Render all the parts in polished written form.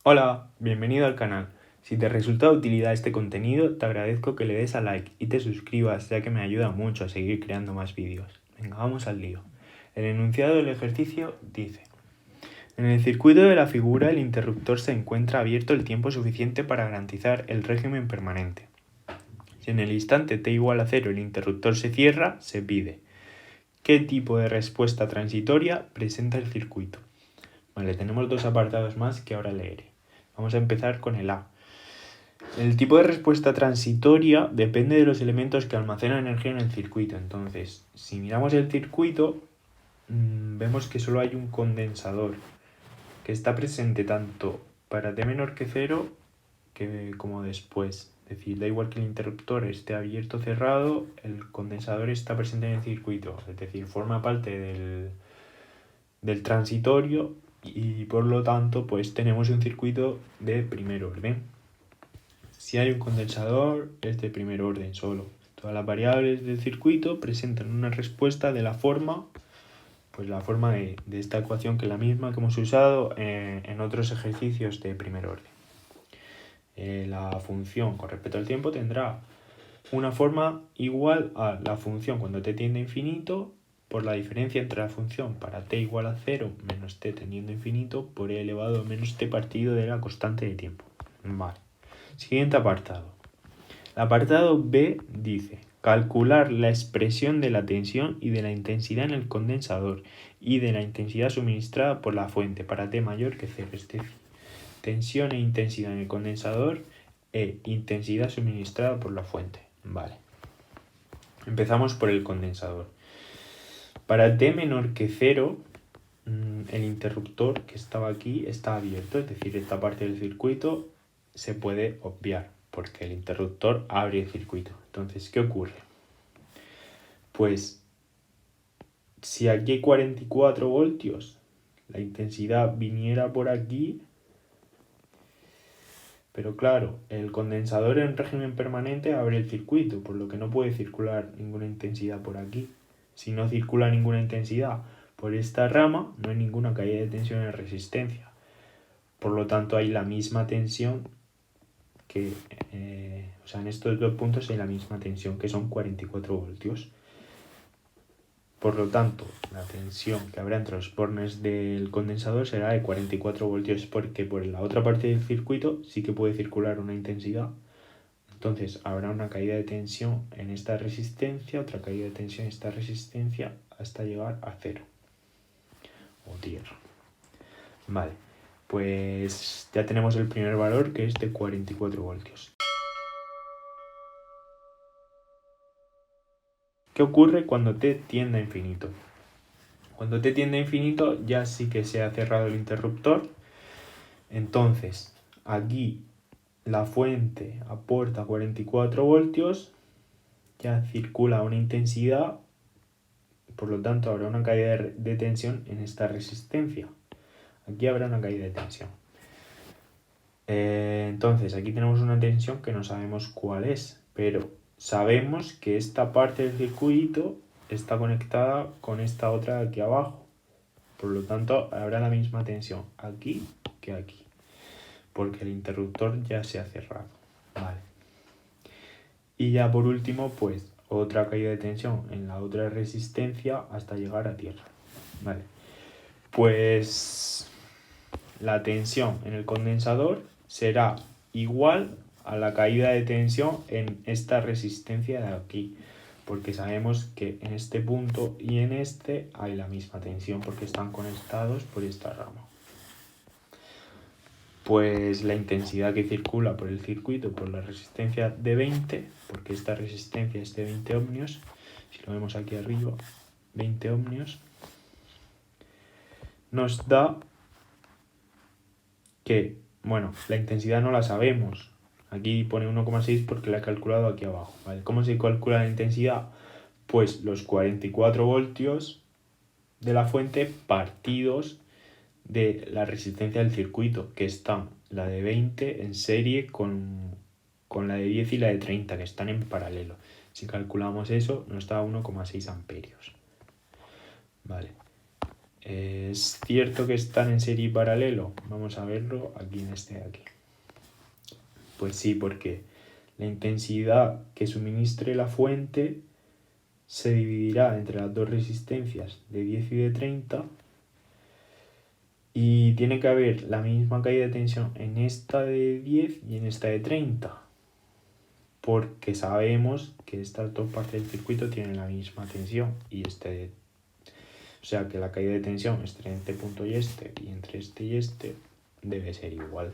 Hola, bienvenido al canal. Si te resulta de utilidad este contenido, te agradezco que le des a like y te suscribas, ya que me ayuda mucho a seguir creando más vídeos. Venga, vamos al lío. El enunciado del ejercicio dice: en el circuito de la figura el interruptor se encuentra abierto el tiempo suficiente para garantizar el régimen permanente. Si en el instante t igual a 0 el interruptor se cierra, se pide ¿qué tipo de respuesta transitoria presenta el circuito? Vale, tenemos dos apartados más que ahora leeré. Vamos a empezar con el A. El tipo de respuesta transitoria depende de los elementos que almacenan energía en el circuito. Entonces, si miramos el circuito, vemos que solo hay un condensador que está presente tanto para t menor que 0 como después. Es decir, da igual que el interruptor esté abierto o cerrado, el condensador está presente en el circuito. Es decir, forma parte del transitorio y por lo tanto pues tenemos un circuito de primer orden. Si hay un condensador, es de primer orden solo. Todas las variables del circuito presentan una respuesta de la forma, pues la forma de esta ecuación, que es la misma que hemos usado en otros ejercicios de primer orden. La función con respecto al tiempo tendrá una forma igual a la función cuando t tiende a infinito por la diferencia entre la función para t igual a 0 menos t tendiendo a infinito por e elevado a menos t partido de la constante de tiempo. Vale. Siguiente apartado. El apartado B dice: calcular la expresión de la tensión y de la intensidad en el condensador y de la intensidad suministrada por la fuente para t mayor que 0. Es decir, tensión e intensidad en el condensador e intensidad suministrada por la fuente. Vale. Empezamos por el condensador. Para t menor que 0, el interruptor que estaba aquí está abierto, es decir, esta parte del circuito se puede obviar porque el interruptor abre el circuito. Entonces, ¿qué ocurre? Pues si aquí hay 44 voltios, la intensidad viniera por aquí, pero claro, el condensador en régimen permanente abre el circuito, por lo que no puede circular ninguna intensidad por aquí. Si no circula ninguna intensidad por esta rama, no hay ninguna caída de tensión en resistencia. Por lo tanto, hay la misma tensión en estos dos puntos hay la misma tensión, que son 44 voltios. Por lo tanto, la tensión que habrá entre los bornes del condensador será de 44 voltios, porque por la otra parte del circuito sí que puede circular una intensidad. Entonces habrá una caída de tensión en esta resistencia, otra caída de tensión en esta resistencia, hasta llegar a 0. O tierra. Vale, pues ya tenemos el primer valor, que es de 44 voltios. ¿Qué ocurre cuando t tiende a infinito? Cuando t tiende a infinito ya sí que se ha cerrado el interruptor. Entonces, aquí la fuente aporta 44 voltios, ya circula una intensidad, por lo tanto habrá una caída de tensión en esta resistencia. Aquí habrá una caída de tensión. Entonces, aquí tenemos una tensión que no sabemos cuál es, pero sabemos que esta parte del circuito está conectada con esta otra de aquí abajo. Por lo tanto, habrá la misma tensión aquí que aquí, porque el interruptor ya se ha cerrado. Vale. Y ya por último, pues otra caída de tensión en la otra resistencia hasta llegar a tierra. Vale. Pues la tensión en el condensador será igual a la caída de tensión en esta resistencia de aquí, porque sabemos que en este punto y en este hay la misma tensión porque están conectados por esta rama. Pues la intensidad que circula por el circuito por la resistencia de 20, porque esta resistencia es de 20 ohmios, si lo vemos aquí arriba, 20 ohmios, nos da que, bueno, la intensidad no la sabemos. Aquí pone 1,6 porque la he calculado aquí abajo, ¿vale? ¿Cómo se calcula la intensidad? Pues los 44 voltios de la fuente partidos de la resistencia del circuito, que están la de 20 en serie con la de 10 y la de 30, que están en paralelo. Si calculamos eso, nos da 1,6 amperios. Vale. ¿Es cierto que están en serie y paralelo? Vamos a verlo aquí en este de aquí. Pues sí, porque la intensidad que suministre la fuente se dividirá entre las dos resistencias de 10 y de 30 y tiene que haber la misma caída de tensión en esta de 10 y en esta de 30, porque sabemos que estas dos partes del circuito tienen la misma tensión y o sea que la caída de tensión entre este punto y entre este y este debe ser igual.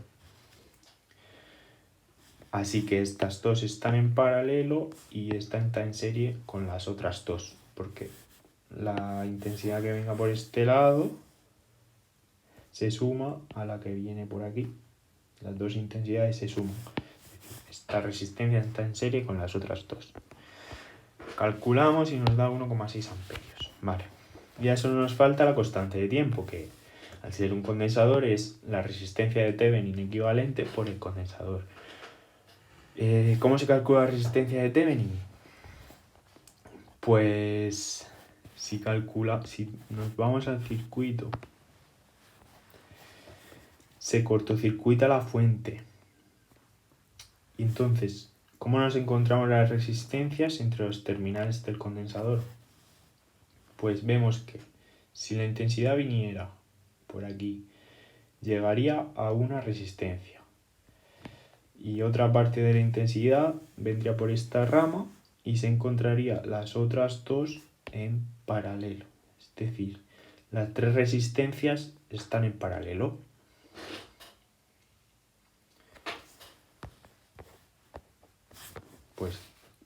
Así que estas dos están en paralelo y esta está en serie con las otras dos, porque la intensidad que venga por este lado se suma a la que viene por aquí. Las dos intensidades se suman. Esta resistencia está en serie con las otras dos. Calculamos y nos da 1,6 amperios. Vale. Ya solo nos falta la constante de tiempo, que al ser un condensador es la resistencia de Thevenin equivalente por el condensador. ¿Cómo se calcula la resistencia de Thevenin? Pues si nos vamos al circuito, se cortocircuita la fuente. Y entonces, ¿cómo nos encontramos las resistencias entre los terminales del condensador? Pues vemos que si la intensidad viniera por aquí, llegaría a una resistencia. Y otra parte de la intensidad vendría por esta rama y se encontraría las otras dos en paralelo. Es decir, las tres resistencias están en paralelo. Pues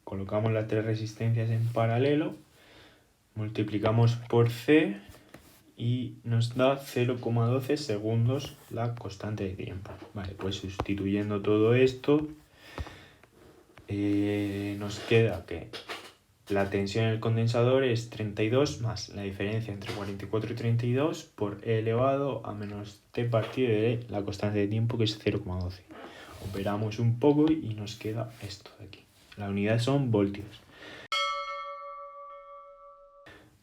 colocamos las tres resistencias en paralelo, multiplicamos por C y nos da 0,12 segundos la constante de tiempo. Vale, pues sustituyendo todo esto, nos queda que la tensión en el condensador es 32 más la diferencia entre 44 y 32 por E elevado a menos t partido de la constante de tiempo, que es 0,12. Operamos un poco y nos queda esto de aquí. La unidad son voltios.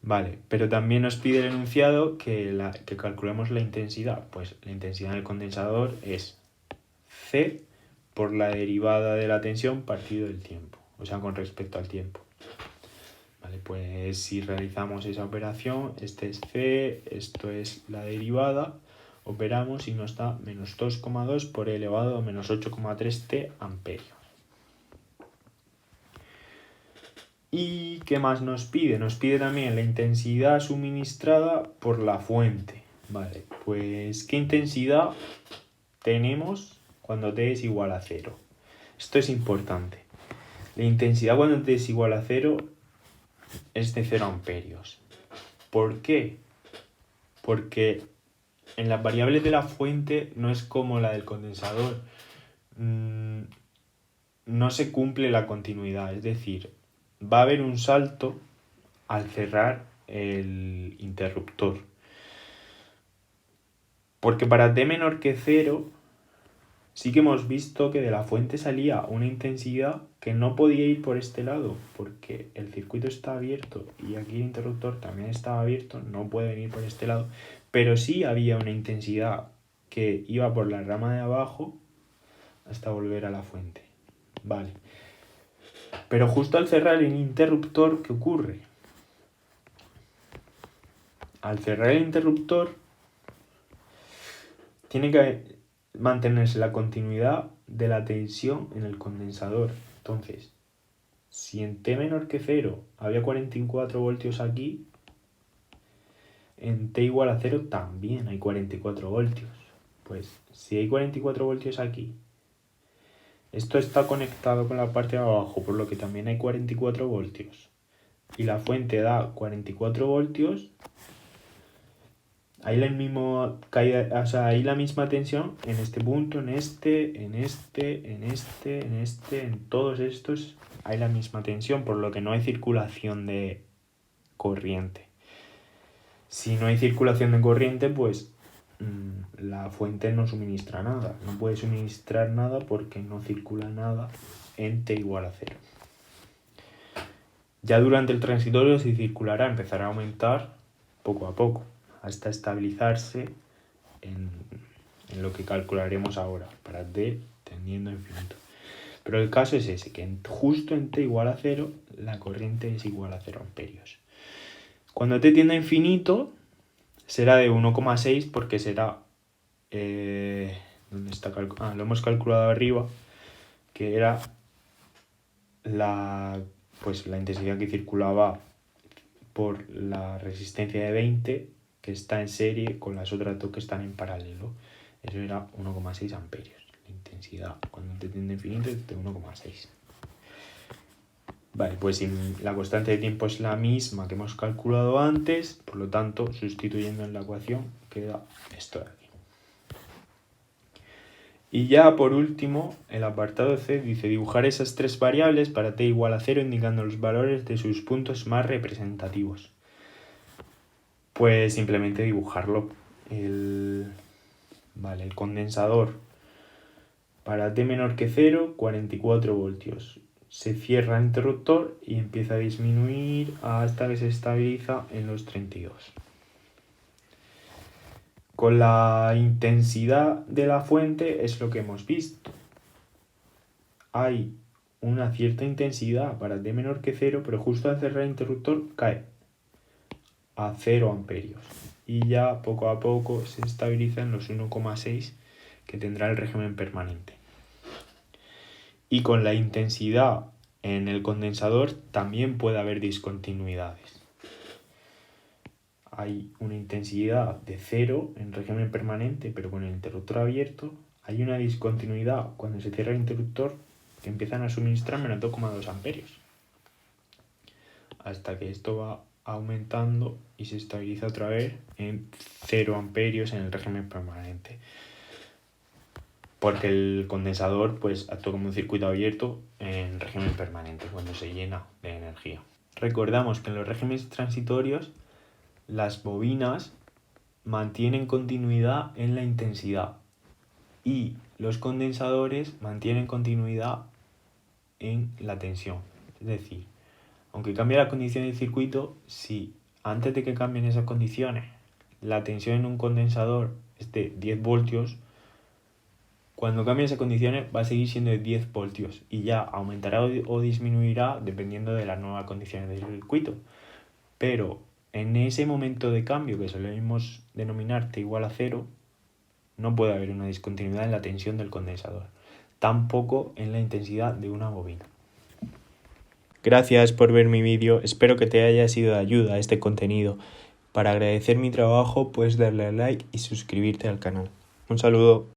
Vale, pero también nos pide el enunciado que calculemos la intensidad. Pues la intensidad del condensador es C por la derivada de la tensión partido del tiempo, o sea, con respecto al tiempo. Vale, pues si realizamos esa operación, este es C, esto es la derivada, operamos y nos da menos 2,2 por E elevado a menos 8,3 t amperios. ¿Y qué más nos pide? Nos pide también la intensidad suministrada por la fuente. Vale, pues ¿qué intensidad tenemos cuando t es igual a 0? Esto es importante. La intensidad cuando t es igual a 0 es de 0 amperios. ¿Por qué? Porque en las variables de la fuente no es como la del condensador. No se cumple la continuidad, es decir, va a haber un salto al cerrar el interruptor. Porque para t menor que 0, sí que hemos visto que de la fuente salía una intensidad que no podía ir por este lado, porque el circuito está abierto y aquí el interruptor también estaba abierto, no puede venir por este lado, pero sí había una intensidad que iba por la rama de abajo hasta volver a la fuente. Vale. Pero justo al cerrar el interruptor, ¿qué ocurre? Al cerrar el interruptor, tiene que mantenerse la continuidad de la tensión en el condensador. Entonces, si en t menor que 0 había 44 voltios aquí, en t igual a 0 también hay 44 voltios. Pues si hay 44 voltios aquí, esto está conectado con la parte de abajo, por lo que también hay 44 voltios. Y la fuente da 44 voltios. Hay la misma caída, o sea, hay la misma tensión en este punto, en todos estos hay la misma tensión, por lo que no hay circulación de corriente. Si no hay circulación de corriente, pues la fuente no suministra nada. No puede suministrar nada porque no circula nada en t igual a 0. Ya durante el transitorio, si circulará, empezará a aumentar poco a poco. hasta estabilizarse en lo que calcularemos ahora, para t tendiendo a infinito. Pero el caso es ese, que justo en t igual a 0, la corriente es igual a 0 amperios. Cuando t tiende a infinito, será de 1,6 porque será... ¿dónde está lo hemos calculado arriba, que era la intensidad que circulaba por la resistencia de 20, que está en serie con las otras dos que están en paralelo. Eso era 1,6 amperios. La intensidad cuando t tiende a infinito es de 1,6. Vale, pues la constante de tiempo es la misma que hemos calculado antes, por lo tanto, sustituyendo en la ecuación, queda esto de aquí. Y ya por último, el apartado C dice dibujar esas tres variables para t igual a 0, indicando los valores de sus puntos más representativos. Pues simplemente dibujarlo. El condensador para t menor que 0, 44 voltios. Se cierra el interruptor y empieza a disminuir hasta que se estabiliza en los 32. Con la intensidad de la fuente es lo que hemos visto. Hay una cierta intensidad para t menor que 0, pero justo al cerrar el interruptor cae a 0 amperios. Y ya poco a poco se estabiliza en los 1,6 que tendrá el régimen permanente. Y con la intensidad en el condensador también puede haber discontinuidades. Hay una intensidad de 0 en régimen permanente, pero con el interruptor abierto hay una discontinuidad cuando se cierra el interruptor que empiezan a suministrar menos 2,2 amperios. Hasta que esto va aumentando y se estabiliza otra vez en 0 amperios en el régimen permanente. Porque el condensador actúa como un circuito abierto en régimen permanente cuando se llena de energía. Recordamos que en los regímenes transitorios las bobinas mantienen continuidad en la intensidad y los condensadores mantienen continuidad en la tensión. Es decir, aunque cambie la condición del circuito, si antes de que cambien esas condiciones la tensión en un condensador es de 10 voltios, cuando cambien esas condiciones va a seguir siendo de 10 voltios y ya aumentará o disminuirá dependiendo de las nuevas condiciones del circuito. Pero en ese momento de cambio, que solemos denominar t igual a 0, no puede haber una discontinuidad en la tensión del condensador, tampoco en la intensidad de una bobina. Gracias por ver mi vídeo, espero que te haya sido de ayuda este contenido. Para agradecer mi trabajo puedes darle a like y suscribirte al canal. Un saludo.